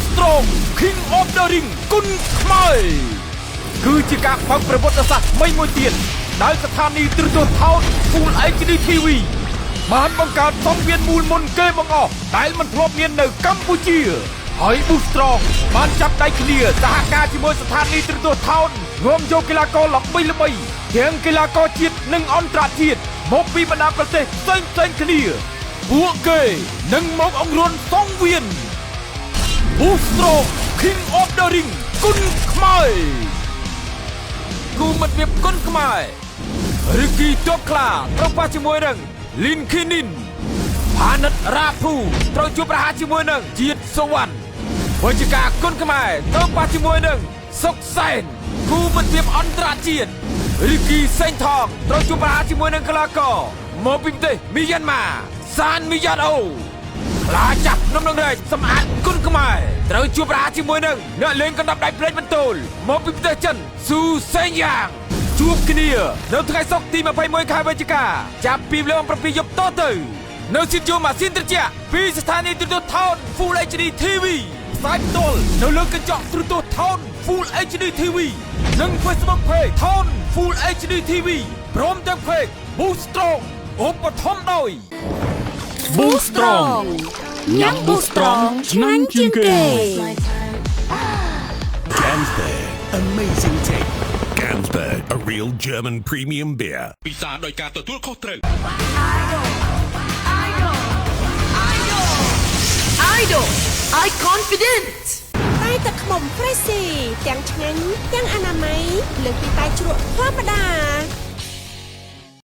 Strong King of the Ring គុណខ្មែរគឺជាការផឹកប្រវត្តិសាស្ត្រមួយទៀតដែលស្ថានីយ៍ទូរទស្សន៍ថោក Full HD TV បានបង្កើតសង្វៀនមូលមុនគេបង្អស់ដែលមិនធ្លាប់មាននៅកម្ពុជាហើយ Strong បានចាប់ដៃគ្នាសហការជាមួយស្ថានីយ៍ទូរទស្សន៍ថោករួមយកកីឡាករល្បីៗទាំងកីឡាករជាតិនិងអន្តរជាតិមកពីបណ្ដាប្រទេសផ្សេងៗគ្នាពួកគេនឹងមកអង្រួនសង្វៀន Strong King of the Ring គុណខ្មែរគូមិត្តភាពគុណខ្មែររិគីទប់ខ្លាត្រូវប៉ះជាមួយនឹងលីនខីនីនផានិតរ៉ាភូត្រូវជួបប្រហារជាមួយនឹងជាតិសវណ្ណវិជ្ជការគុណខ្មែរត្រូវប៉ះជាមួយនឹងសុកសែនគូមិត្តភាពអន្តរជាតិរិគីសេងថងត្រូវជួបប្រហារជាមួយនឹងកីឡាករមកពីប្រទេសមីយ៉ាន់ម៉ាសានមីយ៉ាន់អូខ្លាចាប់នំនឹងរែកសម្អាតគុណខ្មែរត្រូវជួបប្រហារជាមួយនឹងអ្នកលេងកណ្ដាប់ដៃព្រែកបន្ទោលមកពីប្រទេសចិនស៊ូសេងយ៉ាងជួបគ្នានៅថ្ងៃសុក្រទី21ខែវិច្ឆិកាចាប់ពីម៉ោង 7 យប់តទៅនៅស្ទូឌីយោម៉ាស៊ីនត្រជាក់ពីស្ថានីយ៍ទូរទស្សន៍ថោក Full HD TV ផ្សាយផ្ទាល់នៅលើកញ្ចក់ទូរទស្សន៍ថោក Full HD TV និង Facebook Page ថោក Full HD TV ព្រមទាំង Page Boost Strong ឧបត្ថម្ភដោយ Boost Strong ញ៉ាំ Boost Strong ឆ្ងាញ់ជាងគេ Gamsberg amazing taste Gamsberg a real German premium beer ពិសាដោយការទទួលខុសត្រូវ Idol I confident តែទឹកខ្មុំ Freshy ទាំងឆ្ងាញ់ទាំងអនាម័យលើសពីតែជ្រក់ធម្មតា